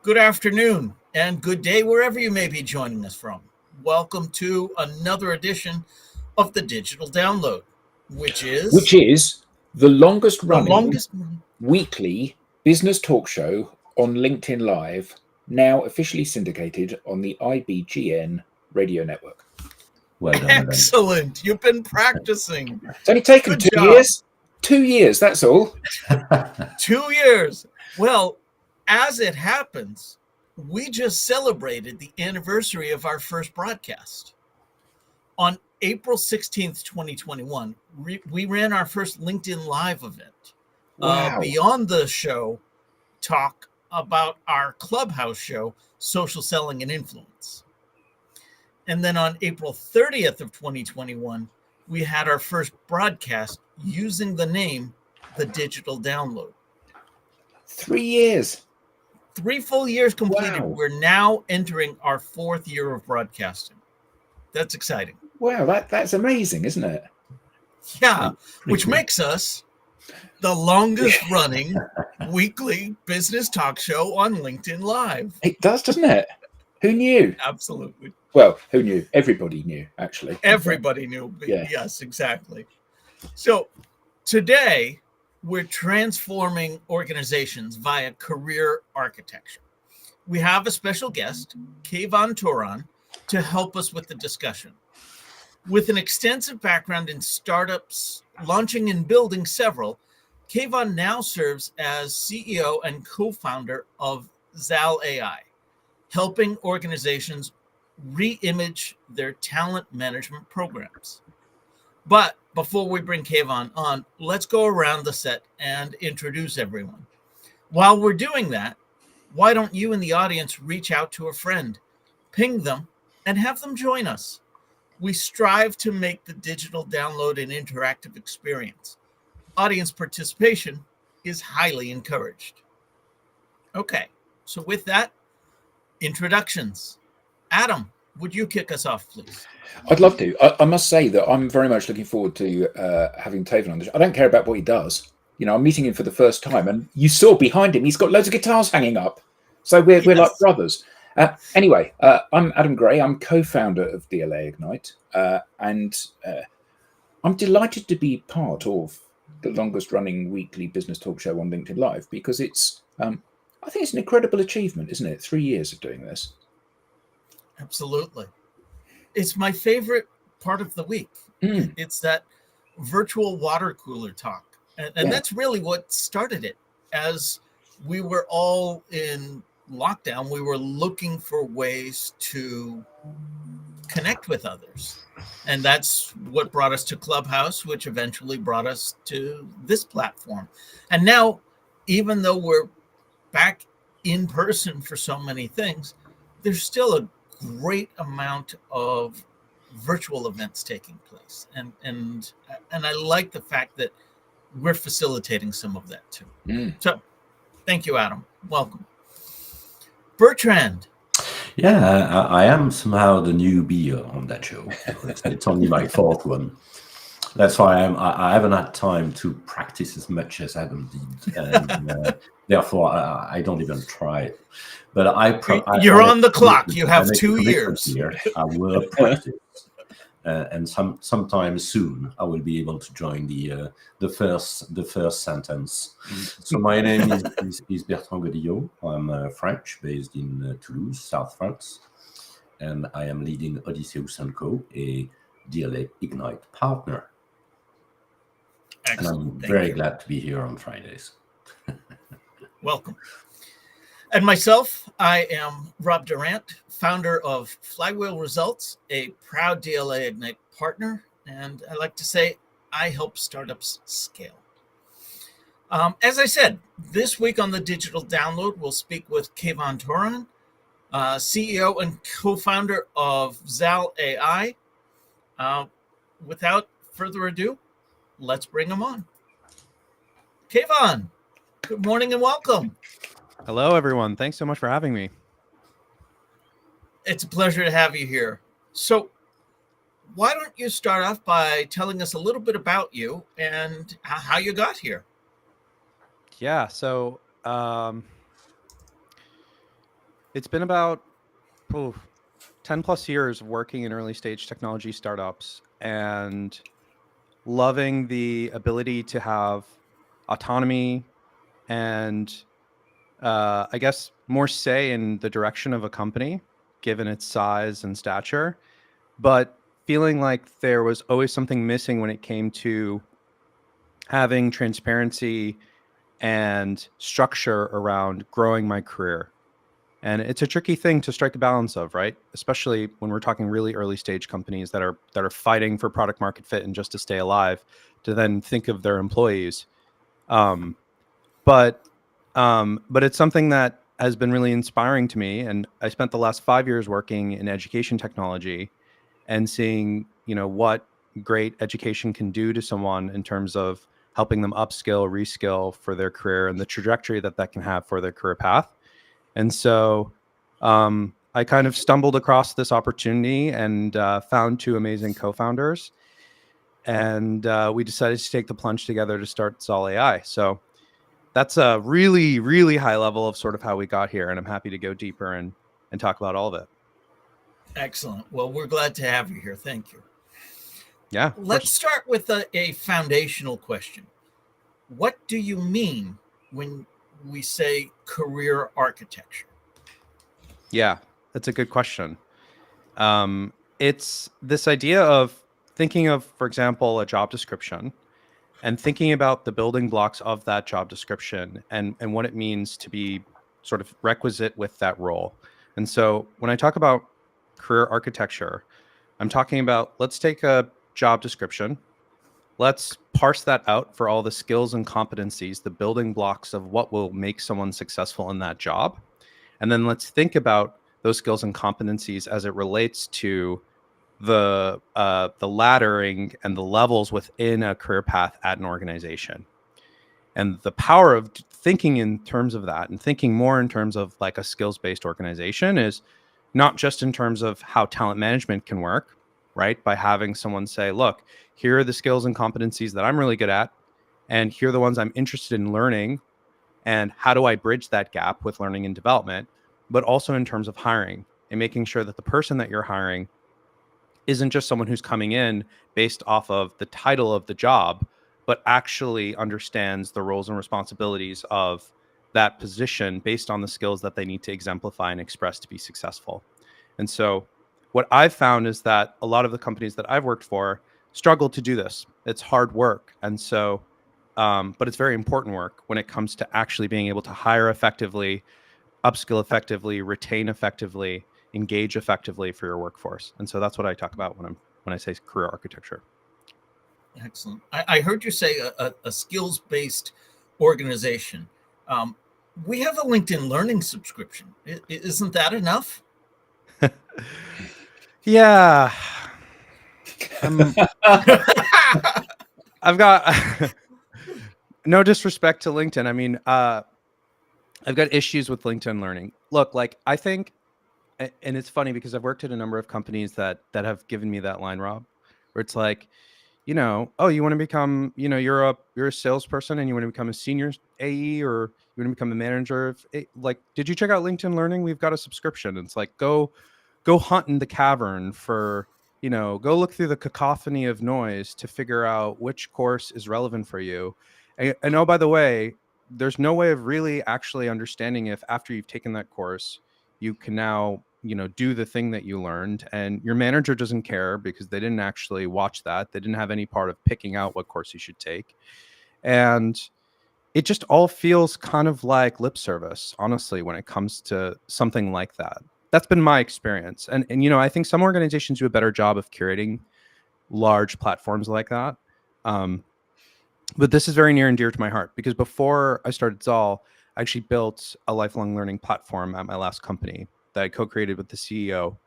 Good afternoon and good day wherever you may be joining us from. Welcome to another edition of the Digital Download, which which is is the longest the running longest. weekly business talk show on LinkedIn Live, now officially syndicated on the IBGN radio network. Well done, Adam. Excellent. You've been practicing. It's only taken Good 2 job. years. 2 years, that's all. 2 years. Well, as it happens, we just celebrated the anniversary of our first broadcast. On April 16th, 2021, we ran our first LinkedIn Live event. Wow. Beyond the show, talk about our clubhouse show, Social Selling and Influence. And then on April 30th of 2021, we had our first broadcast using the name The Digital Download. 3 years. 3 full years completed. Wow. We're now entering our 4th year of broadcasting. That's exciting. Wow, that's amazing, isn't it? Yeah, which makes us the longest running weekly business talk show on LinkedIn Live. It does, doesn't it? Who knew? Absolutely. Well, who knew? Everybody knew, actually. Everybody knew. Yeah. Yes, exactly. So today, we're transforming organizations via career architecture. We have a special guest, Kayvon Touran, to help us with the discussion. With an extensive background in startups, launching and building several, Kayvon now serves as CEO and co-founder of Zal AI, helping organizations re-image their talent management programs. But before we bring Kayvon on, let's go around the set and introduce everyone. While we're doing that, why don't you in the audience reach out to a friend, ping them, and have them join us? We strive to make the digital download an interactive experience. Audience participation is highly encouraged. Okay, so with that, introductions. Adam, would you kick us off, please? I'd love to. I must say that I'm very much looking forward to having Kayvon on the show. I don't care about what he does. You know, I'm meeting him for the first time, and you saw behind him, he's got loads of guitars hanging up. So we're like brothers. Anyway, I'm Adam Gray. I'm co-founder of DLA Ignite, and I'm delighted to be part of the longest-running weekly business talk show on LinkedIn Live because it's, I think it's an incredible achievement, isn't it? 3 years of doing this. Absolutely. It's my favorite part of the week. It's that virtual water cooler talk. And that's really what started it. As we were all in lockdown, we were looking for ways to connect with others. And that's what brought us to Clubhouse, which eventually brought us to this platform. And now, even though we're back in person for so many things, there's still a great amount of virtual events taking place. And I like the fact that we're facilitating some of that too. So thank you, Adam. Welcome. Bertrand. Yeah, I am somehow the newbie on that show. It's only my 4th one. That's why I haven't had time to practice as much as Adam did, and therefore I don't even try it. But you're on the clock. You have 2 years. Here. I will practice, and sometime soon I will be able to join the first sentence. So my name is Bertrand Godillot. I'm French, based in Toulouse, South France, and I am leading Odysseus & Co, a DLA Ignite partner. Excellent. And I'm very glad to be here on Fridays. Welcome. And myself, I am Rob Durant, founder of Flywheel Results, a proud DLA Ignite partner. And I like to say, I help startups scale. As I said, this week on the Digital Download, we'll speak with Kayvon Touran, CEO and co-founder of Zal AI. Without further ado, let's bring him on. Kayvon, good morning and welcome. Hello, everyone. Thanks so much for having me. It's a pleasure to have you here. So why don't you start off by telling us a little bit about you and how you got here? Yeah, so It's been about 10 plus years of working in early stage technology startups and loving the ability to have autonomy and I guess more say in the direction of a company, given its size and stature, but feeling like there was always something missing when it came to having transparency and structure around growing my career. And it's a tricky thing to strike a balance of, right? Especially when we're talking really early stage companies that are fighting for product market fit and just to stay alive, to then think of their employees. Um, but but it's something that has been really inspiring to me. And I spent the last 5 years working in education technology and seeing, what great education can do to someone in terms of helping them upskill, reskill for their career and the trajectory that can have for their career path. And so I kind of stumbled across this opportunity and found two amazing co-founders. And we decided to take the plunge together to start Zal AI. So that's a really, really high level of sort of how we got here. And I'm happy to go deeper and talk about all of it. Excellent. Well, we're glad to have you here. Thank you. Yeah. Let's start with a foundational question. What do you mean when we say career architecture? Yeah, that's a good question. It's this idea of thinking of, for example, a job description and thinking about the building blocks of that job description and what it means to be sort of requisite with that role. And so when I talk about career architecture, I'm talking about, let's take a job description. Let's parse that out for all the skills and competencies, the building blocks of what will make someone successful in that job. And then let's think about those skills and competencies as it relates to the laddering and the levels within a career path at an organization. And the power of thinking in terms of that and thinking more in terms of like a skills-based organization is not just in terms of how talent management can work, right? By having someone say, look, here are the skills and competencies that I'm really good at, and here are the ones I'm interested in learning, and how do I bridge that gap with learning and development, but also in terms of hiring and making sure that the person that you're hiring isn't just someone who's coming in based off of the title of the job, but actually understands the roles and responsibilities of that position based on the skills that they need to exemplify and express to be successful. And so what I've found is that a lot of the companies that I've worked for struggle to do this. It's hard work. And so, but it's very important work when it comes to actually being able to hire effectively, upskill effectively, retain effectively, engage effectively for your workforce. And so that's what I talk about when I say career architecture. Excellent. I heard you say a skills-based organization. We have a LinkedIn Learning subscription. Isn't that enough? Yeah. I've got no disrespect to LinkedIn. I mean, I've got issues with LinkedIn Learning. Look, like I think, and it's funny because I've worked at a number of companies that have given me that line, Rob, where it's like, oh, you want to become, you're a salesperson and you want to become a senior AE, or you want to become a manager of, like, did you check out LinkedIn Learning? We've got a subscription. It's like, go hunt in the cavern for, go look through the cacophony of noise to figure out which course is relevant for you. And oh, by the way, there's no way of really actually understanding if after you've taken that course, you can now, do the thing that you learned, and your manager doesn't care because they didn't actually watch that. They didn't have any part of picking out what course you should take. And it just all feels kind of like lip service, honestly, when it comes to something like that. That's been my experience. And I think some organizations do a better job of curating large platforms like that. But this is very near and dear to my heart because before I started Zal, I actually built a lifelong learning platform at my last company that I co-created with the CEO.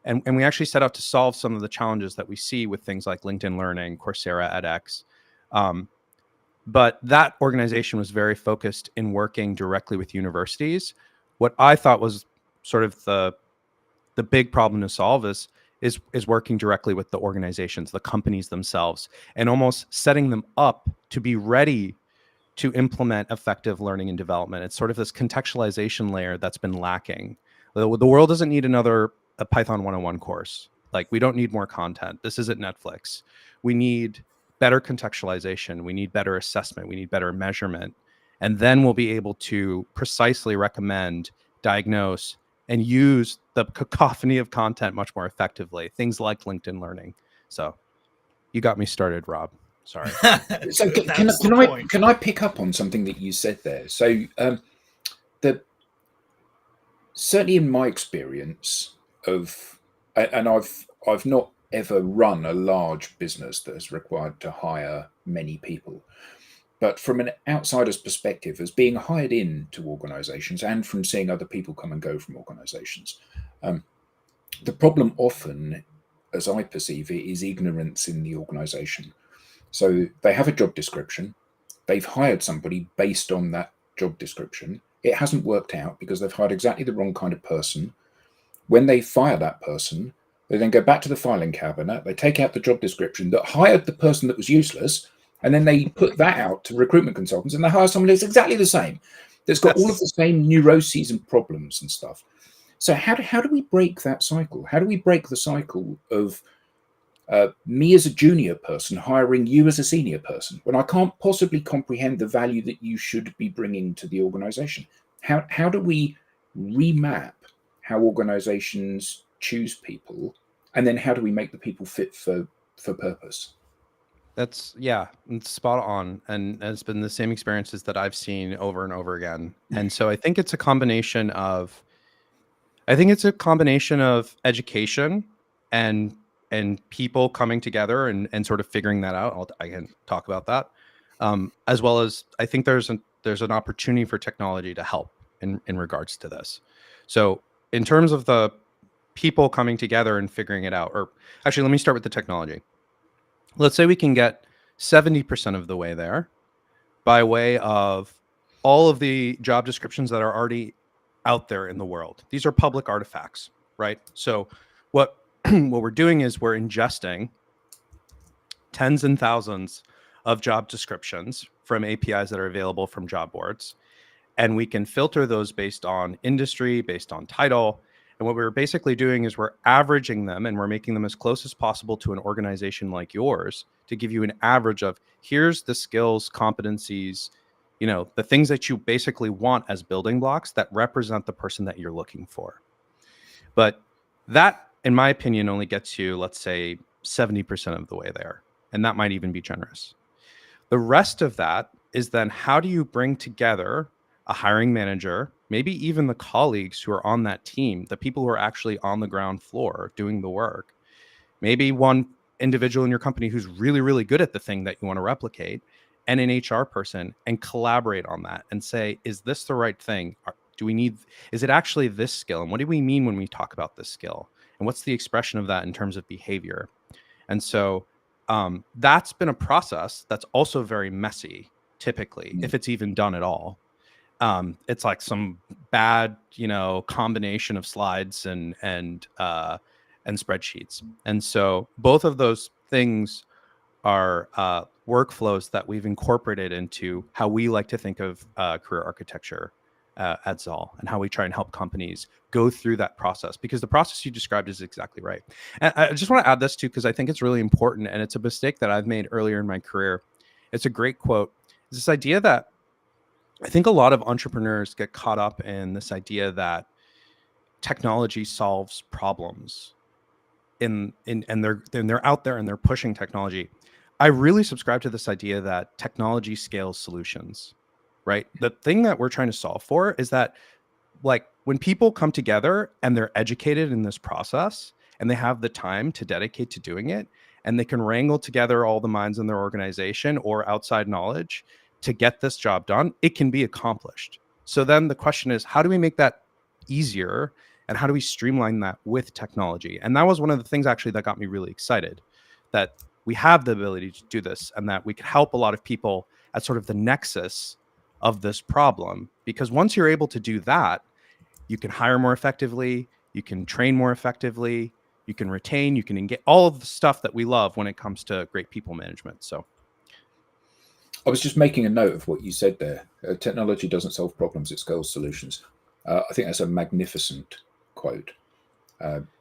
And we actually set out to solve some of the challenges that we see with things like LinkedIn Learning, Coursera, edX. But that organization was very focused in working directly with universities. What I thought was sort of the big problem to solve is working directly with the organizations, the companies themselves, and almost setting them up to be ready to implement effective learning and development. It's sort of this contextualization layer that's been lacking. The world doesn't need a Python 101 course. Like, we don't need more content. This isn't Netflix. We need better contextualization. We need better assessment. We need better measurement. And then we'll be able to precisely recommend, diagnose, and use the cacophony of content much more effectively. Things like LinkedIn Learning. So you got me started, Rob. Sorry. So can I pick up on something that you said there? So certainly in my experience and I've not ever run a large business that has required to hire many people, but from an outsider's perspective, as being hired into organizations and from seeing other people come and go from organizations, the problem often, as I perceive it, is ignorance in the organization. So they have a job description, they've hired somebody based on that job description. It hasn't worked out because they've hired exactly the wrong kind of person. When they fire that person, they then go back to the filing cabinet, they take out the job description that hired the person that was useless, and then they put that out to recruitment consultants, and they hire someone who's exactly the same, that's got all of the same neuroses and problems and stuff. So how do we break that cycle? How do we break the cycle of me as a junior person hiring you as a senior person when I can't possibly comprehend the value that you should be bringing to the organization? How do we remap how organizations choose people, and then how do we make the people fit for purpose? It's spot on. And it's been the same experiences that I've seen over and over again. And so I think it's a combination of education and people coming together and sort of figuring that out. I can talk about that. As well as I think there's an opportunity for technology to help in regards to this. So in terms of the people coming together and figuring it out, or actually, let me start with the technology. Let's say we can get 70% of the way there by way of all of the job descriptions that are already out there in the world. These are public artifacts, right? So what we're doing is we're ingesting tens and thousands of job descriptions from APIs that are available from job boards. And we can filter those based on industry, based on title. And what we're basically doing is we're averaging them, and we're making them as close as possible to an organization like yours to give you an average of, here's the skills, competencies, the things that you basically want as building blocks that represent the person that you're looking for. But that, in my opinion, only gets you, let's say, 70% of the way there. And that might even be generous. The rest of that is then, how do you bring together a hiring manager, maybe even the colleagues who are on that team, the people who are actually on the ground floor doing the work, maybe one individual in your company who's really, really good at the thing that you want to replicate, and an HR person, and collaborate on that and say, is this the right thing? Is it actually this skill? And what do we mean when we talk about this skill? And what's the expression of that in terms of behavior? And so that's been a process that's also very messy, typically, if it's even done at all. It's like some bad, combination of slides and spreadsheets. And so both of those things are workflows that we've incorporated into how we like to think of career architecture at Zoll, and how we try and help companies go through that process, because the process you described is exactly right. And I just want to add this too, because I think it's really important, and it's a mistake that I've made earlier in my career. It's a great quote. It's this idea that I think a lot of entrepreneurs get caught up in this idea that technology solves problems and they're out there and they're pushing technology. I really subscribe to this idea that technology scales solutions, right? The thing that we're trying to solve for is that, like, when people come together and they're educated in this process and they have the time to dedicate to doing it, and they can wrangle together all the minds in their organization or outside knowledge to get this job done, it can be accomplished. So then the question is, how do we make that easier, and how do we streamline that with technology? And that was one of the things actually that got me really excited, that we have the ability to do this, and that we could help a lot of people at sort of the nexus of this problem. Because once you're able to do that, you can hire more effectively, you can train more effectively, you can retain, you can engage, all of the stuff that we love when it comes to great people management. So I was just making a note of what you said there. Technology doesn't solve problems, it scales solutions. I think that's a magnificent quote,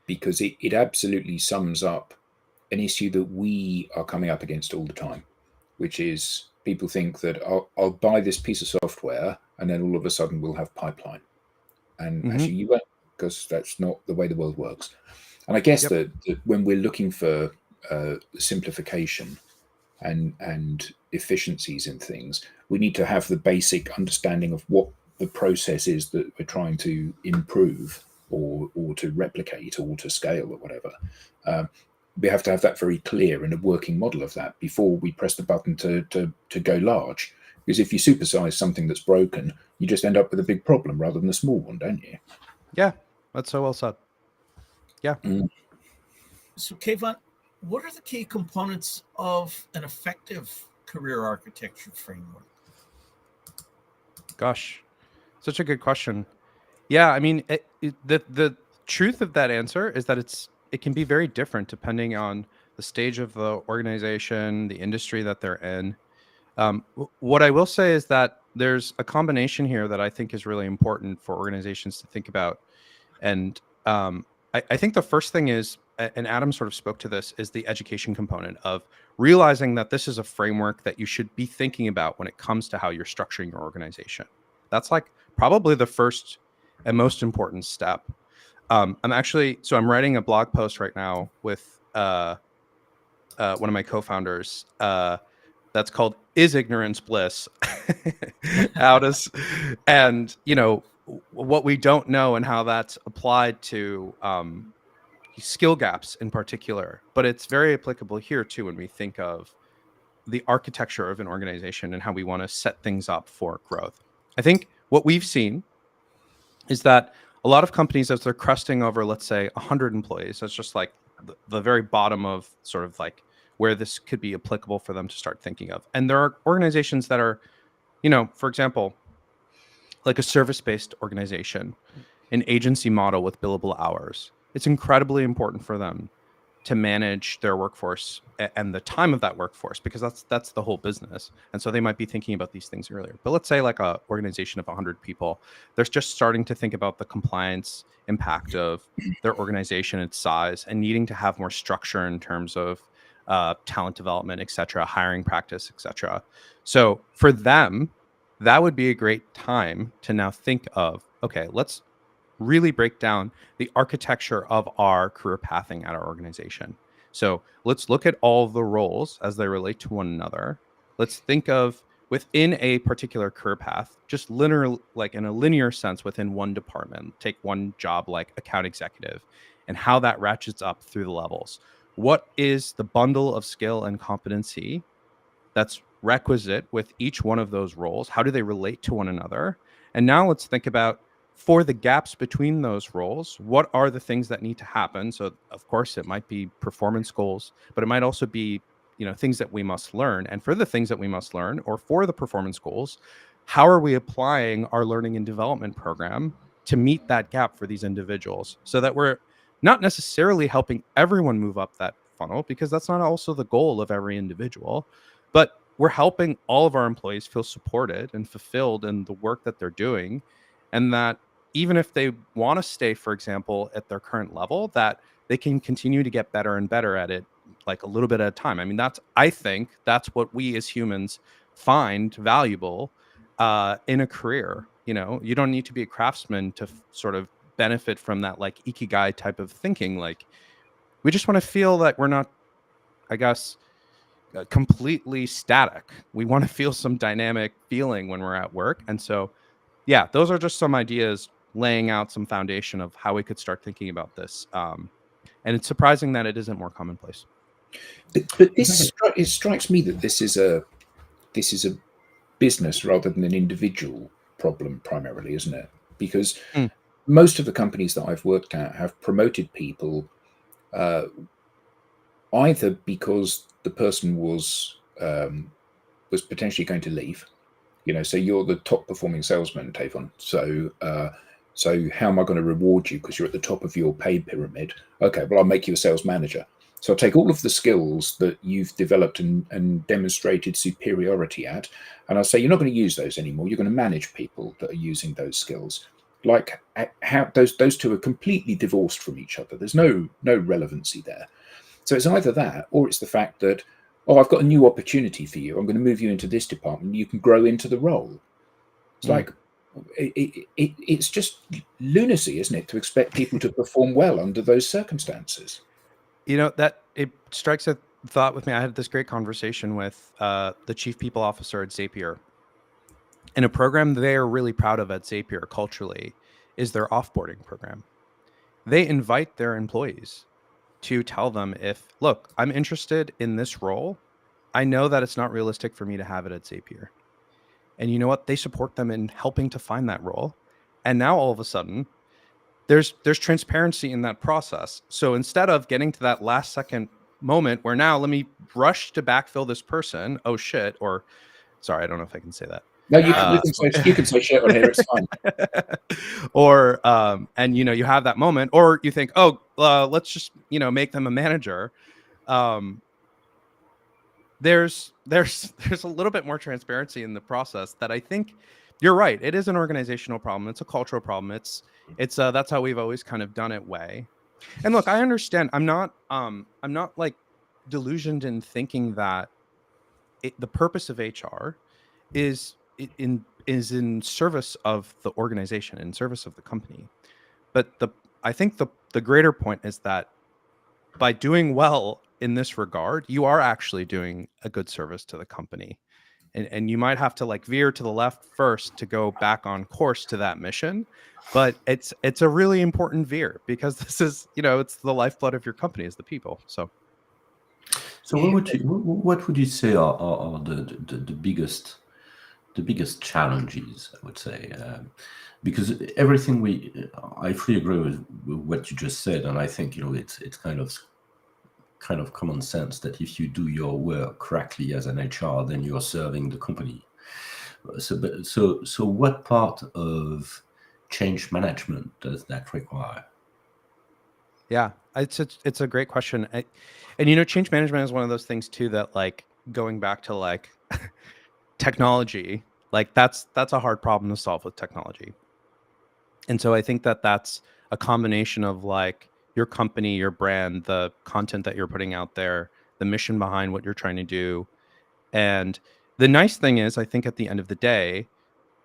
because it absolutely sums up an issue that we are coming up against all the time, which is people think that I'll buy this piece of software and then all of a sudden we'll have pipeline. And actually you won't, because that's not the way the world works. And I guess that when we're looking for simplification and efficiencies in things, we need to have the basic understanding of what the process is that we're trying to improve or to replicate or to scale or whatever. We have to have that very clear and a working model of that before we press the button to go large. Because if you supersize something that's broken, you just end up with a big problem rather than a small one, don't you? Yeah, that's so well said. Yeah. So, Kayvon, what are the key components of an effective career architecture framework? Gosh, such a good question. Yeah, I mean, the truth of that answer is that it can be very different depending on the stage of the organization, the industry that they're in. What I will say is that there's a combination here that I think is really important for organizations to think about. And I think the first thing is, and Adam sort of spoke to this, is the education component of realizing that this is a framework that you should be thinking about when it comes to how you're structuring your organization. That's like probably the first and most important step. I'm writing a blog post right now with one of my co-founders that's called "Is Ignorance Bliss?" And what we don't know and how that's applied to skill gaps in particular, but it's very applicable here too when we think of the architecture of an organization and how we want to set things up for growth. I think what we've seen is that a lot of companies, as they're cresting over, let's say 100 employees, that's just like the very bottom of sort of like where this could be applicable for them to start thinking of. And there are organizations that are, for example, like a service-based organization, an agency model with billable hours. It's incredibly important for them to manage their workforce and the time of that workforce, because that's the whole business. And so they might be thinking about these things earlier. But let's say like a organization of 100 people, they're just starting to think about the compliance impact of their organization, its size, and needing to have more structure in terms of talent development, et cetera, hiring practice, et cetera. So for them, that would be a great time to now think of, okay, let's really break down the architecture of our career pathing at our organization. So let's look at all the roles as they relate to one another. Let's think of within a particular career path, just linear, like in a linear sense within one department, take one job like account executive and how that ratchets up through the levels. What is the bundle of skill and competency that's requisite with each one of those roles? How do they relate to one another? And now let's think about, for the gaps between those roles, what are the things that need to happen? So of course it might be performance goals, but it might also be, things that we must learn. And for the things that we must learn, or for the performance goals, how are we applying our learning and development program to meet that gap for these individuals, so that we're not necessarily helping everyone move up that funnel, because that's not also the goal of every individual, but we're helping all of our employees feel supported and fulfilled in the work that they're doing. And that even if they want to stay, for example, at their current level, that they can continue to get better and better at it, like a little bit at a time. I mean, I think that's what we as humans find valuable in a career. You don't need to be a craftsman to sort of benefit from that like ikigai type of thinking. Like, we just want to feel that we're not, I guess, completely static. We want to feel some dynamic feeling when we're at work. And so, yeah, those are just some ideas laying out some foundation of how we could start thinking about this. And it's surprising that it isn't more commonplace. But it strikes me that this is a business rather than an individual problem primarily, isn't it? Because most of the companies that I've worked at have promoted people either because the person was potentially going to leave. So you're the top performing salesman, Kayvon. So how am I going to reward you because you're at the top of your pay pyramid? Okay, well, I'll make you a sales manager. So I'll take all of the skills that you've developed and demonstrated superiority at, and I'll say, you're not going to use those anymore. You're going to manage people that are using those skills. like how those two are completely divorced from each other. There's no relevancy there. So it's either that, or it's the fact that, oh, I've got a new opportunity for you. I'm going to move you into this department. You can grow into the role. It's like it's just lunacy, isn't it, to expect people to perform well under those circumstances? You know, that it strikes a thought with me. I had this great conversation with the chief people officer at Zapier. And a program they are really proud of at Zapier culturally is their offboarding program. They invite their employees to tell them, if, look, I'm interested in this role. I know that it's not realistic for me to have it at Zapier. And you know what? They support them in helping to find that role. And now all of a sudden, there's transparency in that process. So instead of getting to that last second moment where now let me rush to backfill this person, oh shit, or sorry, I don't know if I can say that. No, you can say shit on here. It's fine. Or and you have that moment, or you think, oh, let's just make them a manager. There's a little bit more transparency in the process that I think you're right. It is an organizational problem. It's a cultural problem. It's that's how we've always kind of done it way. And look, I understand. I'm not like delusioned in thinking that the purpose of HR is in service of the organization, in service of the company. But I think the greater point is that by doing well in this regard, you are actually doing a good service to the company. And you might have to like veer to the left first to go back on course to that mission. But it's a really important veer, because this is, it's the lifeblood of your company is the people. So what would you say are the biggest challenges, I would say, because everything I fully agree with what you just said, and I think it's kind of common sense that if you do your work correctly as an HR, then you are serving the company. So what part of change management does that require? Yeah, it's a great question. And change management is one of those things too that, like, going back to like technology, like that's a hard problem to solve with technology. And so I think that that's a combination of like your company, your brand, the content that you're putting out there, the mission behind what you're trying to do. And the nice thing is, I think at the end of the day,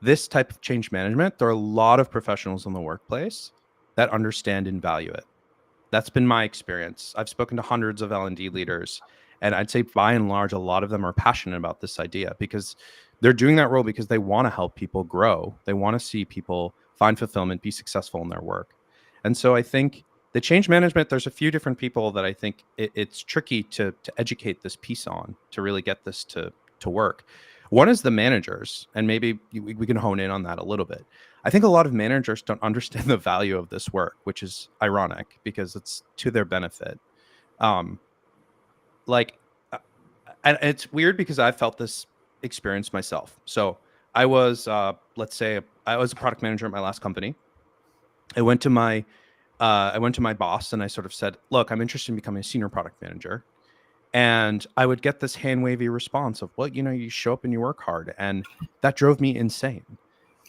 this type of change management, there are a lot of professionals in the workplace that understand and value it. That's been my experience. I've spoken to hundreds of L&D leaders, and I'd say by and large, a lot of them are passionate about this idea, because they're doing that role because they want to help people grow. They want to see people find fulfillment, be successful in their work. And so I think the change management, there's a few different people that I think it's tricky to educate this piece on, to really get this to work. One is the managers, and maybe we can hone in on that a little bit. I think a lot of managers don't understand the value of this work, which is ironic because it's to their benefit. And it's weird because I felt this experience myself. So I was, let's say, I was a product manager at my last company. I went to my boss and I sort of said, look, I'm interested in becoming a senior product manager. And I would get this hand wavy response of, well, you show up and you work hard. And that drove me insane,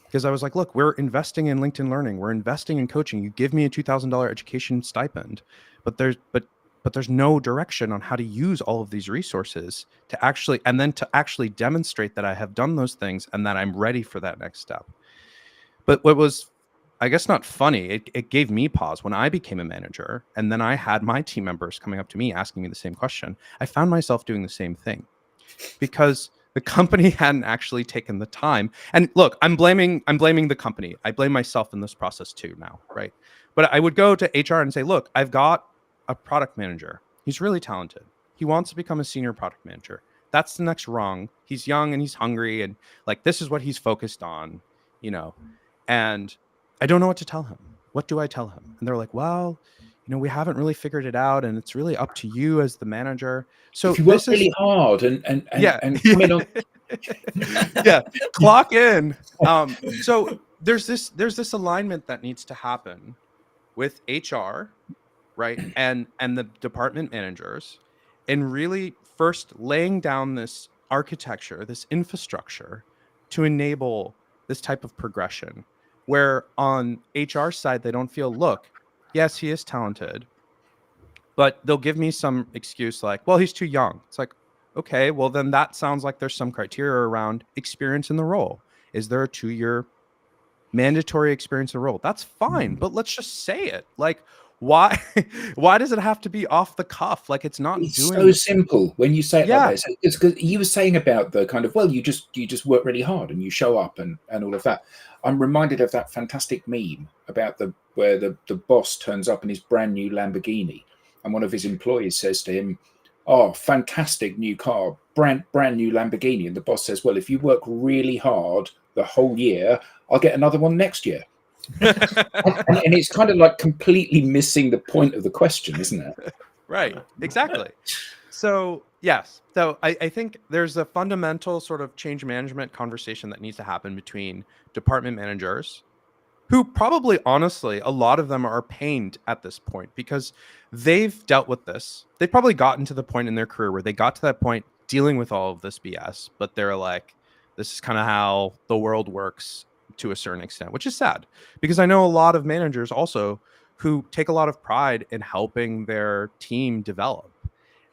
because I was like, look, we're investing in LinkedIn Learning. We're investing in coaching. You give me a $2,000 education stipend, but there's no direction on how to use all of these resources to actually demonstrate that I have done those things and that I'm ready for that next step. But what was, I guess, not funny, it gave me pause when I became a manager, and then I had my team members coming up to me asking me the same question. I found myself doing the same thing because the company hadn't actually taken the time. And look, I'm blaming the company. I blame myself in this process too now, right? But I would go to HR and say, look, I've got a product manager. He's really talented. He wants to become a senior product manager. That's the next rung. He's young and he's hungry, and like, this is what he's focused on, and I don't know what to tell him. What do I tell him? And they're like, well, we haven't really figured it out, and it's really up to you as the manager. So if you work really hard and come in on yeah, clock in. So there's this alignment that needs to happen with HR, right, and the department managers, and really first laying down this architecture, this infrastructure to enable this type of progression. Where on HR side, they don't feel, look, yes, he is talented, but they'll give me some excuse like, well, he's too young. It's like, okay, well, then that sounds like there's some criteria around experience in the role. Is there a 2-year mandatory experience in the role? That's fine, but let's just say it. Like, why why does it have to be off the cuff? Like, it's not It's doing so simple when you say it Yeah. like this. It's because you were saying about the kind of, well, you just work really hard and you show up and all of that. I'm reminded of that fantastic meme about where the boss turns up in his brand new Lamborghini and one of his employees says to him, "Oh, fantastic new car, brand new Lamborghini." And the boss says, "Well, if you work really hard the whole year, I'll get another one next year." And it's kind of like completely missing the point of the question, isn't it? Right. Exactly. So yes. So I think there's a fundamental sort of change management conversation that needs to happen between department managers, who probably, honestly, a lot of them are pained at this point because they've dealt with this. They've probably gotten to the point in their career where they got to that point dealing with all of this BS, but they're like, this is kind of how the world works to a certain extent, which is sad because I know a lot of managers also who take a lot of pride in helping their team develop.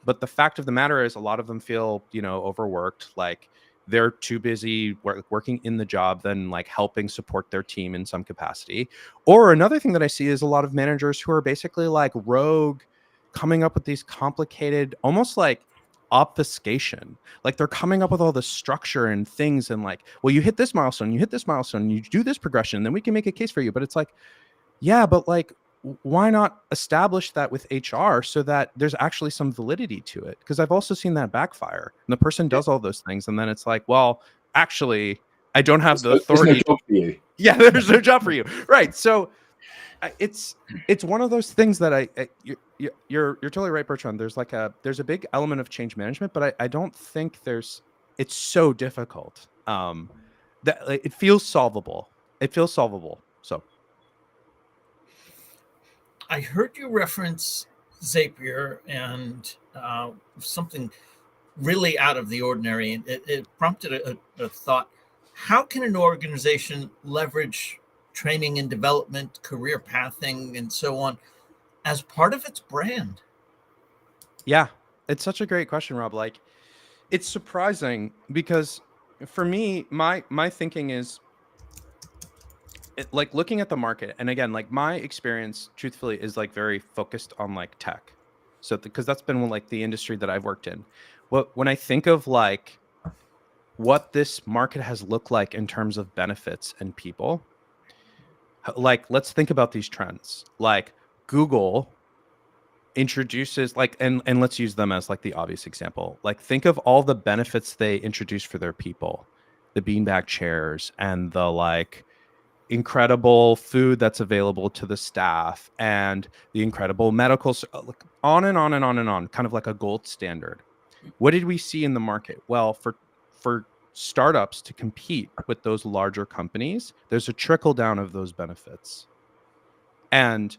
But the fact of the matter is a lot of them feel, overworked, like they're too busy working in the job than like helping support their team in some capacity. Or another thing that I see is a lot of managers who are basically like rogue, coming up with these complicated, almost like obfuscation. Like they're coming up with all this structure and things and like, well, you hit this milestone, you do this progression, then we can make a case for you. But it's like, yeah, but like, why not establish that with HR so that there's actually some validity to it? Because I've also seen that backfire. And the person does all those things, and then it's like, well, actually, I don't have the There's no authority. job for you. Yeah, there's no job for you, right? So it's one of those things that you're totally right, Bertrand. There's a big element of change management, but I don't think it's so difficult. That it feels solvable. So. I heard you reference Zapier and something really out of the ordinary, and it prompted a thought. How can an organization leverage training and development, career pathing, and so on as part of its brand? Yeah, it's such a great question, Rob. Like, it's surprising because for me, my thinking is like looking at the market, and again, like my experience, truthfully, is like very focused on like tech. So because that's been like the industry that I've worked in. When I think of like what this market has looked like in terms of benefits and people, like let's think about these trends. Like Google introduces like and let's use them as like the obvious example. Like think of all the benefits they introduce for their people, the beanbag chairs and the like incredible food that's available to the staff and the incredible medical, on and on and on and on, kind of like a gold standard. What did we see in the market? Well, for startups to compete with those larger companies, there's a trickle down of those benefits. And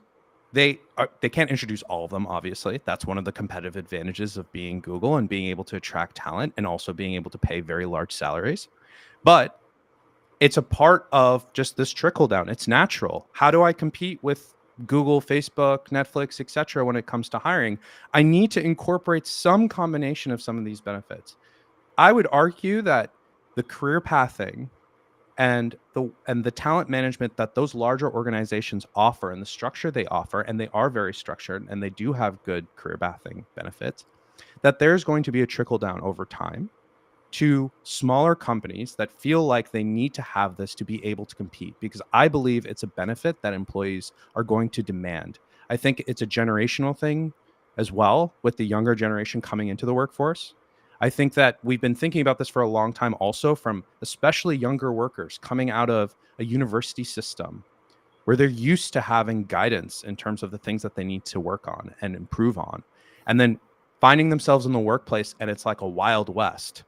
they can't introduce all of them, obviously. That's one of the competitive advantages of being Google and being able to attract talent and also being able to pay very large salaries. But it's a part of just this trickle down. It's natural. How do I compete with Google, Facebook, Netflix, etc. when it comes to hiring? I need to incorporate some combination of some of these benefits. I would argue that the career pathing and the talent management that those larger organizations offer and the structure they offer, and they are very structured and they do have good career pathing benefits, that there's going to be a trickle down over time to smaller companies that feel like they need to have this to be able to compete, because I believe it's a benefit that employees are going to demand. I think it's a generational thing as well, with the younger generation coming into the workforce. I think that we've been thinking about this for a long time also, from especially younger workers coming out of a university system where they're used to having guidance in terms of the things that they need to work on and improve on, and then finding themselves in the workplace and it's like a wild west.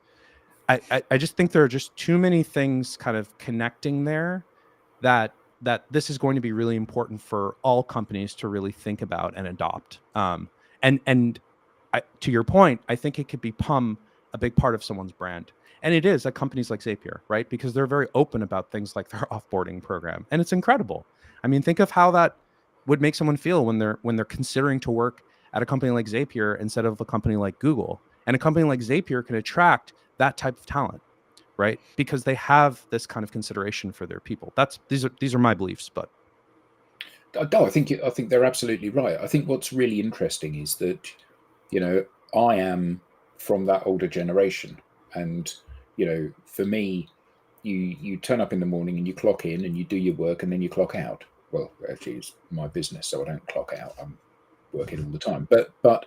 I just think there are just too many things kind of connecting there that this is going to be really important for all companies to really think about and adopt. And to your point, I think it could become a big part of someone's brand. And it is at companies like Zapier, right? Because they're very open about things like their offboarding program. And it's incredible. I mean, think of how that would make someone feel when they're considering to work at a company like Zapier instead of a company like Google. And a company like Zapier can attract that type of talent, right? Because they have this kind of consideration for their people. These are my beliefs, but No, I think they're absolutely right. I think what's really interesting is that, I am from that older generation, and for me, you turn up in the morning and you clock in and you do your work and then you clock out. Well, actually, it's my business, so I don't clock out. I'm working all the time. But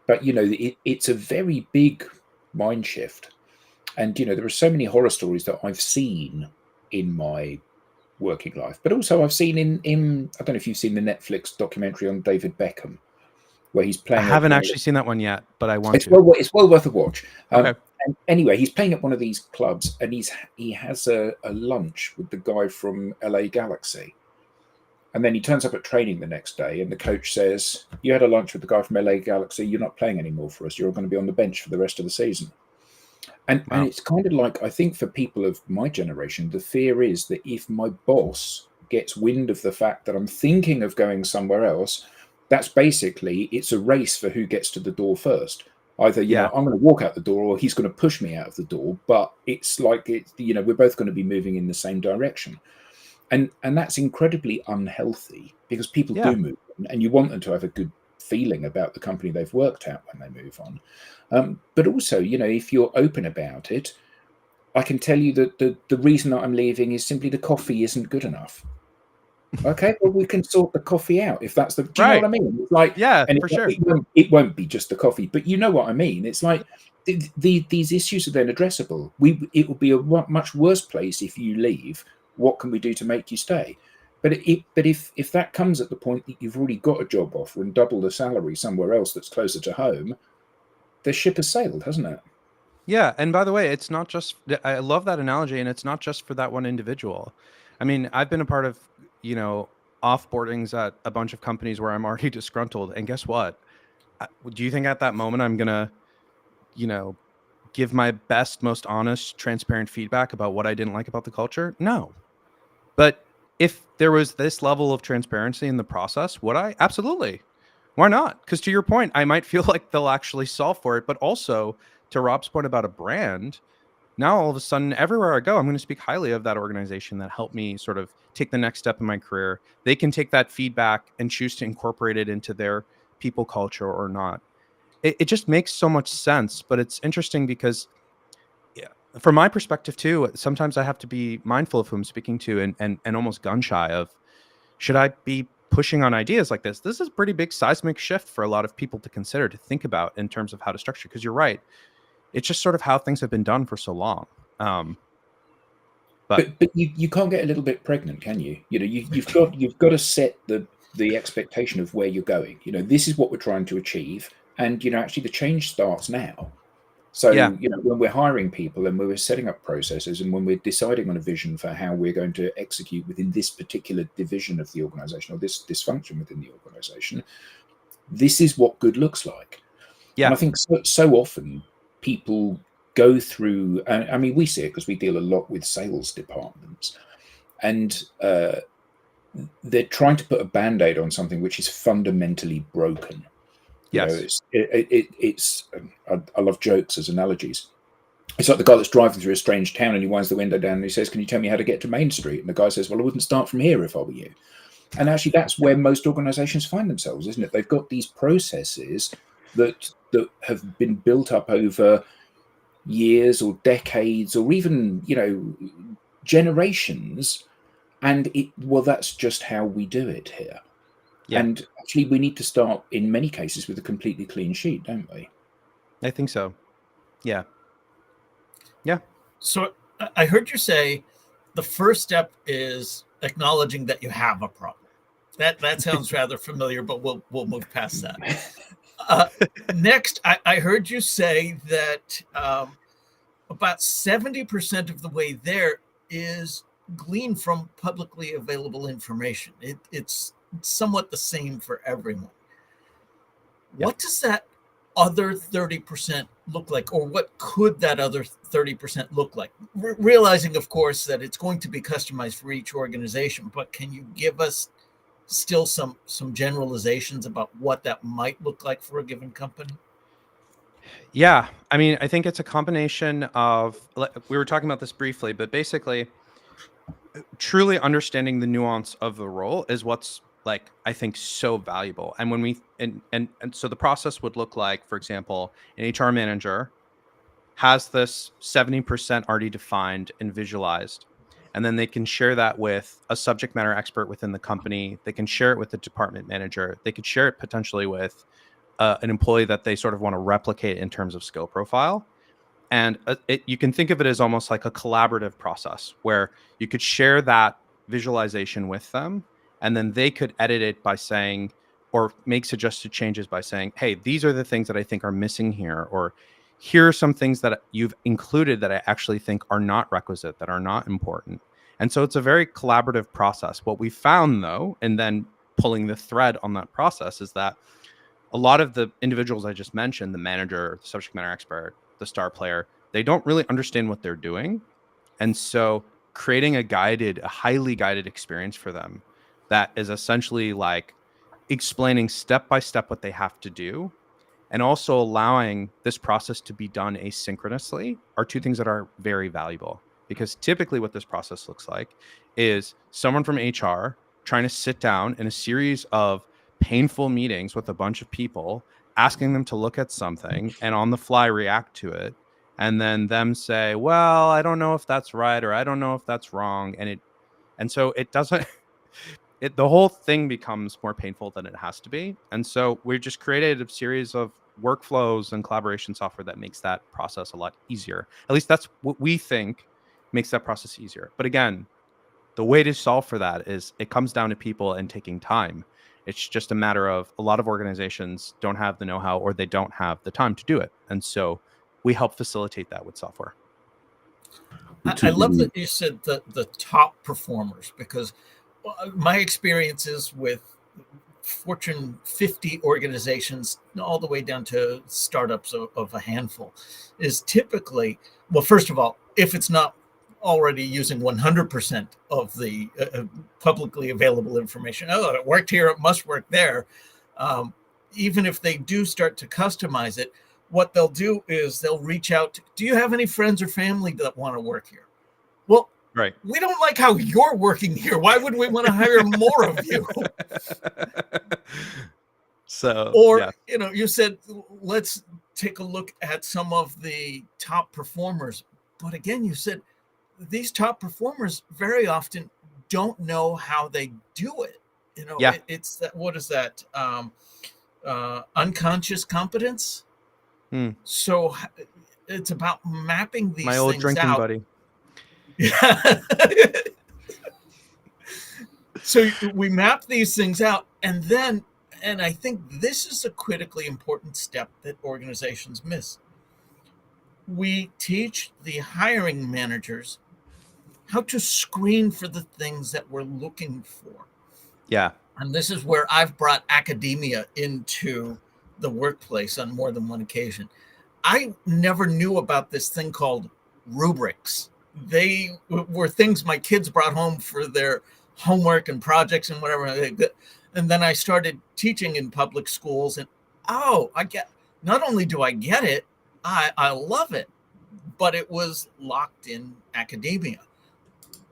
it's a very big mind shift, and there are so many horror stories that I've seen in my working life, but also I've seen in I don't know if you've seen the Netflix documentary on David Beckham, where he's I playing. haven't actually seen that one yet, but I want It's to. it's well worth a watch. Okay. And anyway, he's playing at one of these clubs, and he has a lunch with the guy from LA Galaxy, and then he turns up at training the next day, and the coach says, "You had a lunch with the guy from LA Galaxy. You're not playing anymore for us. You're going to be on the bench for the rest of the season." And Wow. it's kind of like, I think for people of my generation, the fear is that if my boss gets wind of the fact that I'm thinking of going somewhere else, that's basically, it's a race for who gets to the door first. Either, I'm going to walk out the door or he's going to push me out of the door. But it's like, we're both going to be moving in the same direction. And that's incredibly unhealthy, because people do move on, and you want them to have a good feeling about the company they've worked at when they move on. But also, if you're open about it, I can tell you that the reason that I'm leaving is simply the coffee isn't good enough. Okay, well, we can sort the coffee out if that's the. Do you know what I mean? It's like, and for sure. It won't be just the coffee, but you know what I mean. It's like these issues are then addressable. It will be a much worse place if you leave. What can we do to make you stay? But if that comes at the point that you've already got a job offer and double the salary somewhere else that's closer to home, the ship has sailed, hasn't it? Yeah, and by the way, it's not just. I love that analogy, and it's not just for that one individual. I mean, I've been a part of offboardings at a bunch of companies where I'm already disgruntled, and guess what? Do you think at that moment I'm gonna, give my best, most honest, transparent feedback about what I didn't like about the culture? No. But if there was this level of transparency in the process, would I? Absolutely. Why not? Because to your point, I might feel like they'll actually solve for it. But also, to Rob's point about a brand, now all of a sudden, everywhere I go, I'm going to speak highly of that organization that helped me sort of take the next step in my career. They can take that feedback and choose to incorporate it into their people culture or not. It just makes so much sense. But it's interesting because, from my perspective too, sometimes I have to be mindful of who I'm speaking to and almost gun shy of, should I be pushing on ideas like this? This is a pretty big seismic shift for a lot of people to consider, to think about in terms of how to structure. Because you're right, it's just sort of how things have been done for so long. But you can't get a little bit pregnant, can you? You've got to set the expectation of where you're going. This is what we're trying to achieve, and actually the change starts now. So, when we're hiring people and when we're setting up processes and when we're deciding on a vision for how we're going to execute within this particular division of the organization or this dysfunction within the organization, this is what good looks like. Yeah. And I think so often people go through, I mean, we see it because we deal a lot with sales departments, and they're trying to put a Band-Aid on something which is fundamentally broken. Yes. I love jokes as analogies. It's like the guy that's driving through a strange town and he winds the window down and he says, "Can you tell me how to get to Main Street?" And the guy says, "Well, I wouldn't start from here if I were you." And actually, that's where most organizations find themselves, isn't it? They've got these processes that have been built up over years or decades or even, generations. And that's just how we do it here. Yeah. And actually, we need to start, in many cases, with a completely clean sheet, don't we? I think so. Yeah. Yeah. So I heard you say the first step is acknowledging that you have a problem. That sounds rather familiar, but we'll move past that. Next, I heard you say that about 70% of the way there is gleaned from publicly available information. It's somewhat the same for everyone. Yeah. What does that other 30% look like, or what could that other 30% look like? Realizing, of course, that it's going to be customized for each organization, but can you give us still some generalizations about what that might look like for a given company? Yeah, I mean, I think it's a combination of, we were talking about this briefly, but basically truly understanding the nuance of the role is what's like, I think, so valuable. And when we and so the process would look like, for example, an HR manager has this 70% already defined and visualized, and then they can share that with a subject matter expert within the company. They can share it with the department manager. They could share it potentially with an employee that they sort of want to replicate in terms of skill profile. And you can think of it as almost like a collaborative process where you could share that visualization with them, and then they could edit it by saying, or make suggested changes by saying, hey, these are the things that I think are missing here, or here are some things that you've included that I actually think are not requisite, that are not important. And so it's a very collaborative process. What we found, though, and then pulling the thread on that process, is that a lot of the individuals I just mentioned, the manager, the subject matter expert, the star player, they don't really understand what they're doing. And so creating a highly guided experience for them that is essentially like explaining step by step what they have to do, and also allowing this process to be done asynchronously, are two things that are very valuable. Because typically what this process looks like is someone from HR trying to sit down in a series of painful meetings with a bunch of people, asking them to look at something and on the fly react to it, and then them say, well, I don't know if that's right, or I don't know if that's wrong. And so it doesn't the whole thing becomes more painful than it has to be. And so we just created a series of workflows and collaboration software that makes that process a lot easier. At least that's what we think makes that process easier. But again, the way to solve for that is it comes down to people and taking time. It's just a matter of, a lot of organizations don't have the know-how, or they don't have the time to do it. And so we help facilitate that with software. I love that you said the top performers, because my experiences with Fortune 50 organizations, all the way down to startups of a handful, is typically, well, first of all, if it's not already using 100% of the publicly available information, oh, it worked here, it must work there. Even if they do start to customize it, what they'll do is they'll reach out to, do you have any friends or family that want to work here? Well, right. We don't like how you're working here. Why would we want to hire more of you? So, or, yeah. You said, let's take a look at some of the top performers. But again, you said these top performers very often don't know how they do it. Yeah. It's that, what is that? Unconscious competence. So it's about mapping these My old things drinking out. buddy. Yeah. So we map these things out, and I think this is a critically important step that organizations miss. We teach the hiring managers how to screen for the things that we're looking for. Yeah. And this is where I've brought academia into the workplace on more than one occasion. I never knew about this thing called rubrics. They were things my kids brought home for their homework and projects and whatever. And then I started teaching in public schools, and not only do I get it, I love it, but it was locked in academia.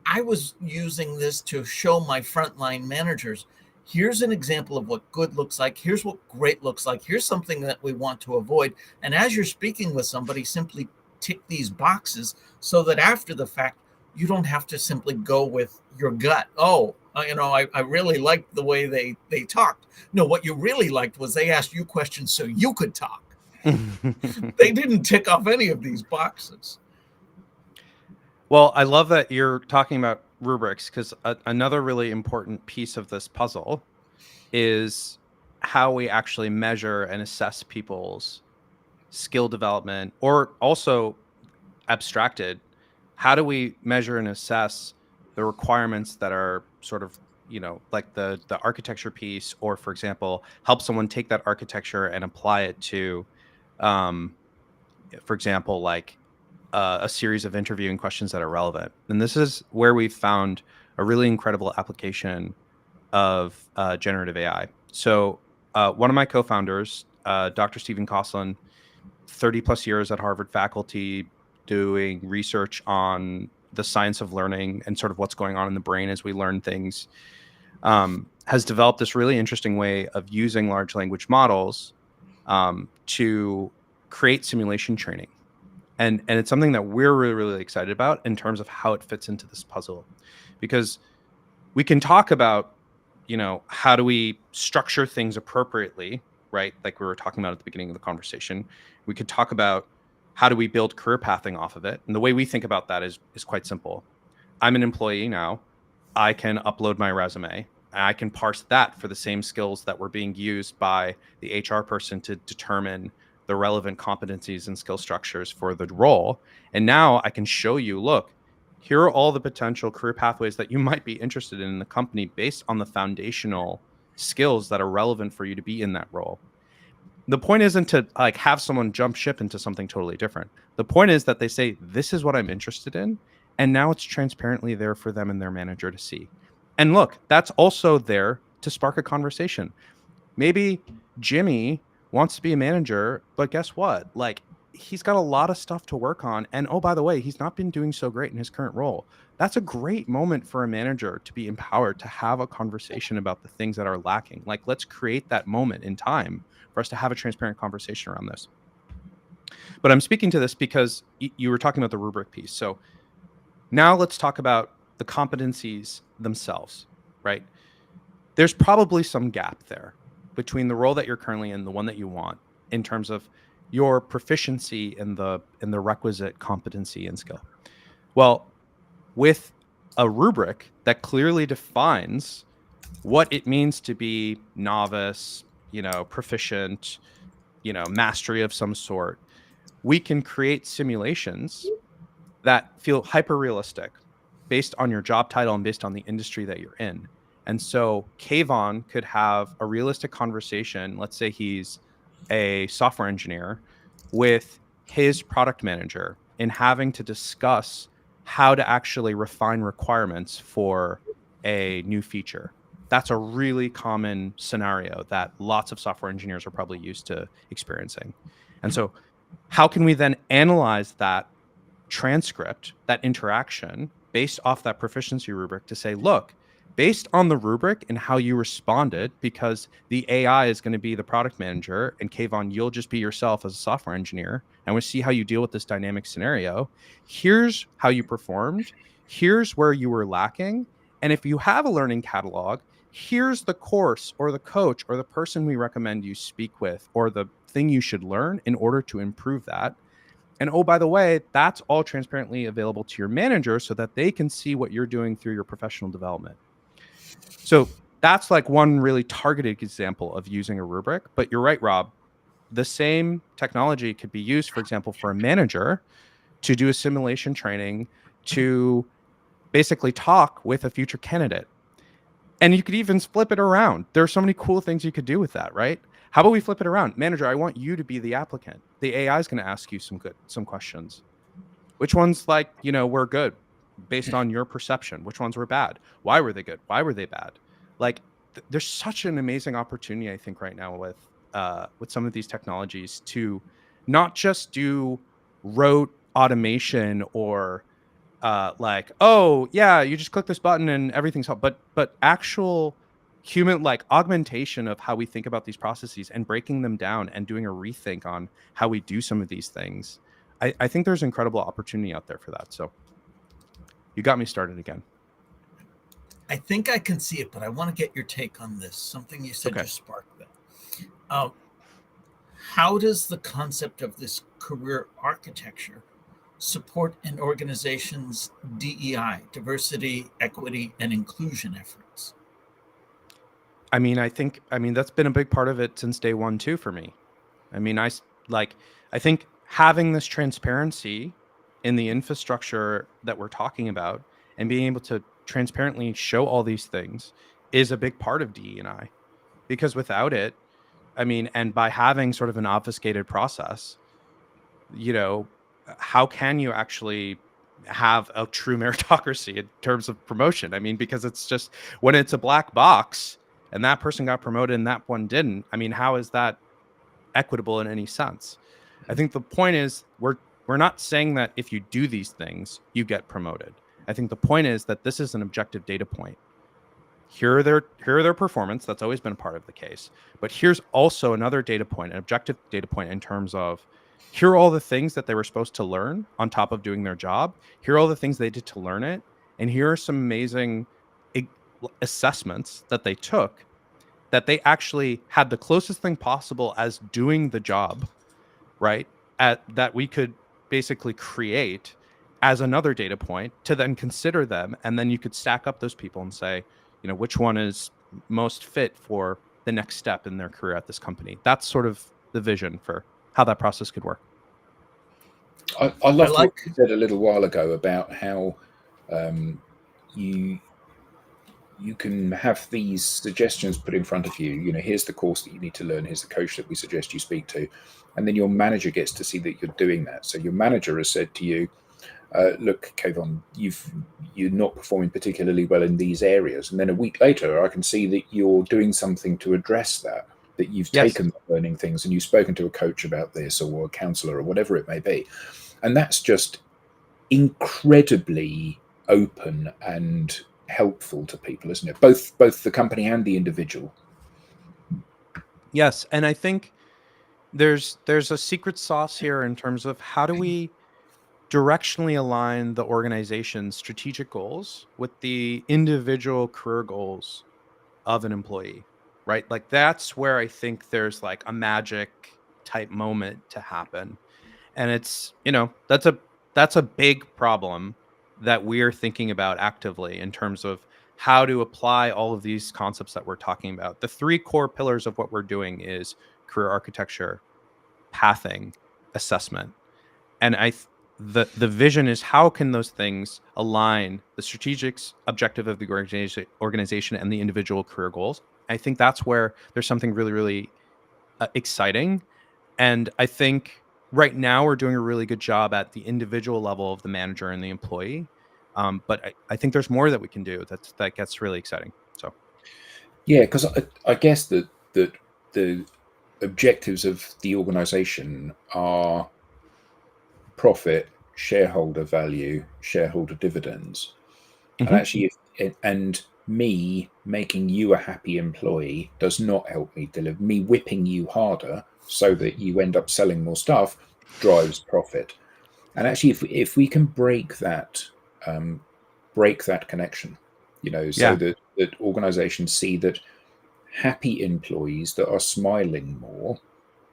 I was using this to show my frontline managers, here's an example of what good looks like. Here's what great looks like. Here's something that we want to avoid. And as you're speaking with somebody, simply tick these boxes so that after the fact, you don't have to simply go with your gut. Oh, I really liked the way they talked. No, what you really liked was they asked you questions so you could talk. They didn't tick off any of these boxes. Well, I love that you're talking about rubrics, because another really important piece of this puzzle is how we actually measure and assess people's skill development, or also abstracted, how do we measure and assess the requirements that are sort of, like the architecture piece, or for example, help someone take that architecture and apply it to for example, like a series of interviewing questions that are relevant. And this is where we found a really incredible application of generative AI. So one of my co-founders, Dr. Stephen Koslin, 30 plus years at Harvard faculty doing research on the science of learning and sort of what's going on in the brain as we learn things, has developed this really interesting way of using large language models to create simulation training. And it's something that we're really, really excited about in terms of how it fits into this puzzle. Because we can talk about, how do we structure things appropriately, right? Like we were talking about at the beginning of the conversation. We could talk about how do we build career pathing off of it. And the way we think about that is quite simple. I'm an employee now. I can upload my resume. I can parse that for the same skills that were being used by the HR person to determine the relevant competencies and skill structures for the role. And now I can show you, look, here are all the potential career pathways that you might be interested in the company based on the foundational skills that are relevant for you to be in that role. The point isn't to like have someone jump ship into something totally different. The point is that they say, this is what I'm interested in. And now it's transparently there for them and their manager to see. And look, that's also there to spark a conversation. Maybe Jimmy wants to be a manager, but guess what? Like, he's got a lot of stuff to work on. And oh, by the way, he's not been doing so great in his current role. That's a great moment for a manager to be empowered to have a conversation about the things that are lacking. Like, let's create that moment in time for us to have a transparent conversation around this. But I'm speaking to this because you were talking about the rubric piece. So now let's talk about the competencies themselves, right? There's probably some gap there between the role that you're currently in, the one that you want, in terms of your proficiency in the requisite competency and skill. Well, with a rubric that clearly defines what it means to be novice, proficient, mastery of some sort, we can create simulations that feel hyper realistic based on your job title and based on the industry that you're in. And so Kayvon could have a realistic conversation. Let's say he's a software engineer with his product manager in having to discuss how to actually refine requirements for a new feature. That's a really common scenario that lots of software engineers are probably used to experiencing. And so how can we then analyze that transcript, that interaction, based off that proficiency rubric to say, look, based on the rubric and how you responded, because the AI is going to be the product manager and Kayvon, you'll just be yourself as a software engineer, and we see how you deal with this dynamic scenario. Here's how you performed. Here's where you were lacking. And if you have a learning catalog, here's the course or the coach or the person we recommend you speak with or the thing you should learn in order to improve that. And oh, by the way, that's all transparently available to your manager so that they can see what you're doing through your professional development. So that's like one really targeted example of using a rubric. But you're right, Rob. The same technology could be used, for example, for a manager to do a simulation training to basically talk with a future candidate. And you could even flip it around. There are so many cool things you could do with that, right? How about we flip it around? Manager, I want you to be the applicant. The AI is going to ask you some questions. Which ones were good based on your perception? Which ones were bad? Why were they good? Why were they bad? Like, there's such an amazing opportunity, I think, right now with some of these technologies to not just do rote automation or oh yeah, you just click this button and everything's up, but actual human augmentation of how we think about these processes and breaking them down and doing a rethink on how we do some of these things. I think there's incredible opportunity out there for that. So you got me started again. I think I can see it, but I want to get your take on this. Something you said just sparked that. How does the concept of this career architecture support an organization's DEI, diversity, equity, and inclusion efforts? I mean, that's been a big part of it since day one too for me. I mean, I think having this transparency in the infrastructure that we're talking about and being able to transparently show all these things is a big part of DE&I, because without it, and by having sort of an obfuscated process, how can you actually have a true meritocracy in terms of promotion? I mean, because it's just, when it's a black box and that person got promoted and that one didn't, I mean, how is that equitable in any sense? I think the point is, we're not saying that if you do these things, you get promoted. I think the point is that this is an objective data point. Here are their performance. That's always been a part of the case. But here's also another data point, an objective data point, in terms of, here are all the things that they were supposed to learn on top of doing their job. Here are all the things they did to learn it. And here are some amazing assessments that they took, that they actually had the closest thing possible as doing the job, right? That we could basically create as another data point to then consider them. And then you could stack up those people and say, which one is most fit for the next step in their career at this company. That's sort of the vision for how that process could work. I love what you said a little while ago about how you can have these suggestions put in front of you. Here's the course that you need to learn. Here's the coach that we suggest you speak to. And then your manager gets to see that you're doing that. So your manager has said to you, look, Kayvon, you're not performing particularly well in these areas. And then a week later, I can see that you're doing something to address that you've taken the learning things and you've spoken to a coach about this, or a counselor, or whatever it may be. And that's just incredibly open and helpful to people, isn't it? Both the company and the individual. Yes, and I think there's a secret sauce here in terms of, how do we directionally align the organization's strategic goals with the individual career goals of an employee, right? Like, that's where I think there's like a magic type moment to happen. And it's, that's a big problem that we're thinking about actively, in terms of how to apply all of these concepts that we're talking about. The three core pillars of what we're doing is career architecture, pathing, assessment. And the vision is, how can those things align the strategic objective of the organization and the individual career goals? I think that's where there's something really, really exciting. And I think right now we're doing a really good job at the individual level of the manager and the employee. But I think there's more that we can do that gets really exciting. So, yeah, because I guess that the objectives of the organization are profit, shareholder value, shareholder dividends. And actually, and me making you a happy employee does not help me deliver. Me whipping you harder so that you end up selling more stuff drives profit. And actually, if we can break that connection, so that organizations see that happy employees that are smiling more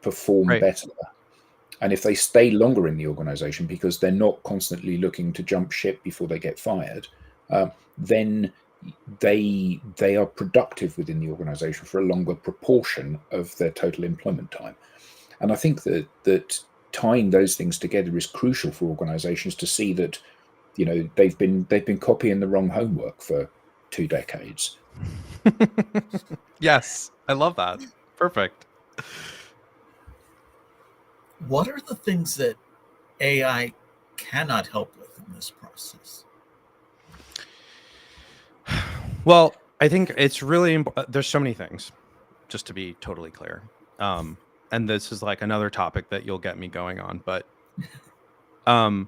perform better. And if they stay longer in the organization because they're not constantly looking to jump ship before they get fired, then they are productive within the organization for a longer proportion of their total employment time. And I think that tying those things together is crucial for organizations to see that, they've been copying the wrong homework for 2 decades. Yes, I love that. Perfect. What are the things that AI cannot help with in this process? Well, I think it's really there's so many things, just to be totally clear. And this is like another topic that you'll get me going on, but I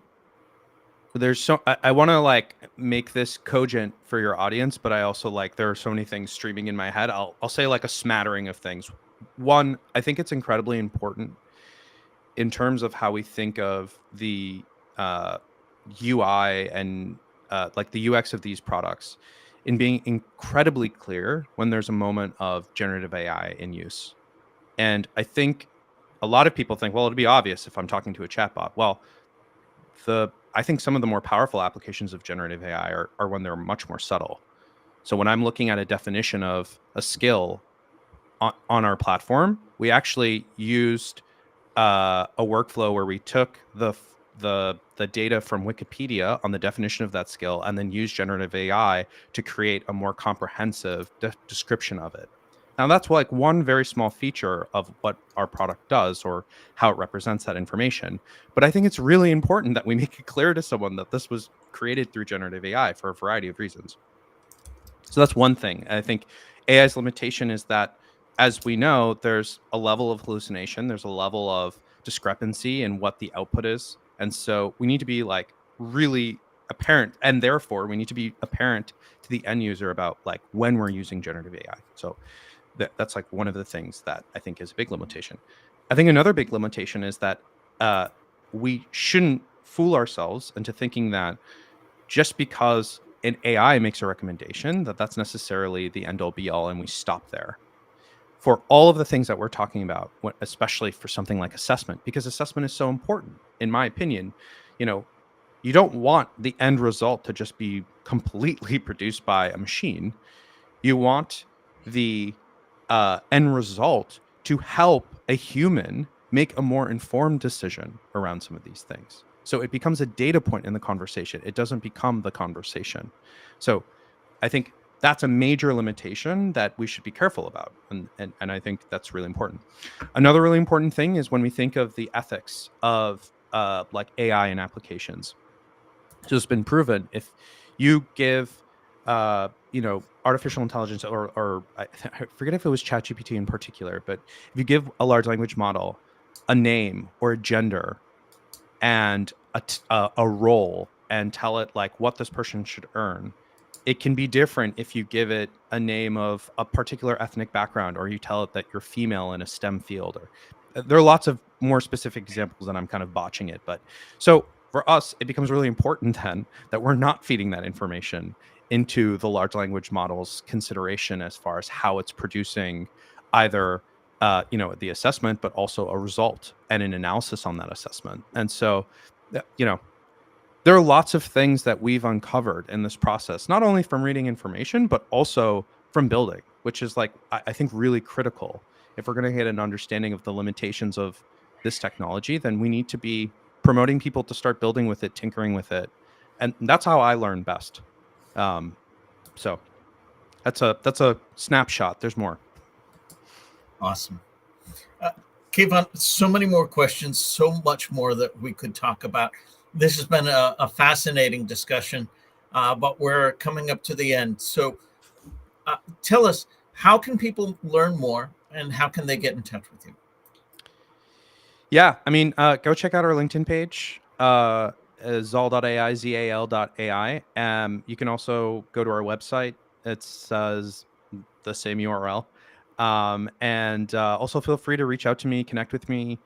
want to like make this cogent for your audience, but I also there are so many things streaming in my head. I'll say like a smattering of things. One, I think it's incredibly important in terms of how we think of the UI and like the UX of these products, in being incredibly clear when there's a moment of generative AI in use. And I think a lot of people think, well, it'd be obvious if I'm talking to a chatbot. Well, I think some of the more powerful applications of generative AI are when they're much more subtle. So when I'm looking at a definition of a skill on our platform, we actually used a workflow where we took the data from Wikipedia on the definition of that skill and then used generative AI to create a more comprehensive description of it. Now, that's like one very small feature of what our product does or how it represents that information. But I think it's really important that we make it clear to someone that this was created through generative AI for a variety of reasons. So that's one thing. I think AI's limitation is that, as we know, there's a level of hallucination, there's a level of discrepancy in what the output is. And so we need to be like really apparent, and therefore we need to be apparent to the end user about like when we're using generative AI. So that's like one of the things that I think is a big limitation. I think another big limitation is that we shouldn't fool ourselves into thinking that just because an AI makes a recommendation, that's necessarily the end all be all, and we stop there. For all of the things that we're talking about, especially for something like assessment, because assessment is so important, in my opinion, you don't want the end result to just be completely produced by a machine. You want the end result to help a human make a more informed decision around some of these things. So it becomes a data point in the conversation. It doesn't become the conversation. So I think that's a major limitation that we should be careful about. And I think that's really important. Another really important thing is when we think of the ethics of like AI and applications. So it's been proven if you give artificial intelligence or I forget if it was ChatGPT in particular, but if you give a large language model a name or a gender and a role and tell it like what this person should earn, it can be different if you give it a name of a particular ethnic background or you tell it that you're female in a STEM field. Or there are lots of more specific examples, and I'm kind of botching it. But so for us, it becomes really important then that we're not feeding that information into the large language model's consideration as far as how it's producing either the assessment, but also a result and an analysis on that assessment. And so, there are lots of things that we've uncovered in this process, not only from reading information, but also from building, which is like, I think really critical. If we're going to get an understanding of the limitations of this technology, then we need to be promoting people to start building with it, tinkering with it. And that's how I learn best. So that's a snapshot. There's more. Awesome. Kayvon, so many more questions, so much more that we could talk about. This has been a fascinating discussion, but we're coming up to the end. So tell us, how can people learn more and how can they get in touch with you? Yeah, I mean, go check out our LinkedIn page, zal.ai, zal.ai. You can also go to our website. It's the same URL. And also feel free to reach out to me, connect with me.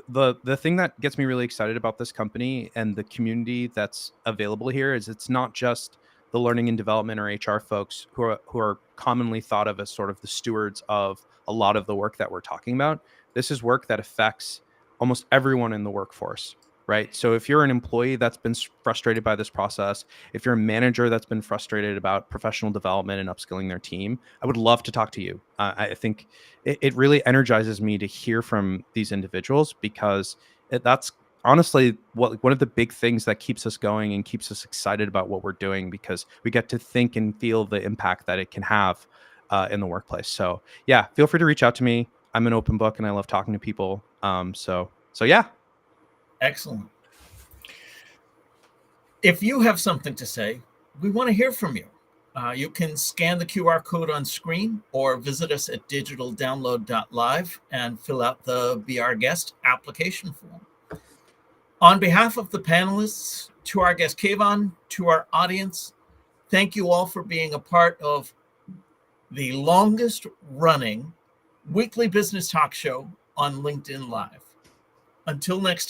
The thing that gets me really excited about this company and the community that's available here is it's not just the learning and development or HR folks who are commonly thought of as sort of the stewards of a lot of the work that we're talking about. This is work that affects almost everyone in the workforce, right? So if you're an employee that's been frustrated by this process, if you're a manager that's been frustrated about professional development and upskilling their team, I would love to talk to you. I think it really energizes me to hear from these individuals because that's honestly one of the big things that keeps us going and keeps us excited about what we're doing, because we get to think and feel the impact that it can have in the workplace. So yeah, feel free to reach out to me. I'm an open book and I love talking to people. So yeah. Excellent. If you have something to say, we want to hear from you. You can scan the QR code on screen or visit us at digitaldownload.live and fill out the Be Our Guest application form. On behalf of the panelists, to our guest Kayvon, to our audience, thank you all for being a part of the longest running weekly business talk show on LinkedIn Live. Until next time.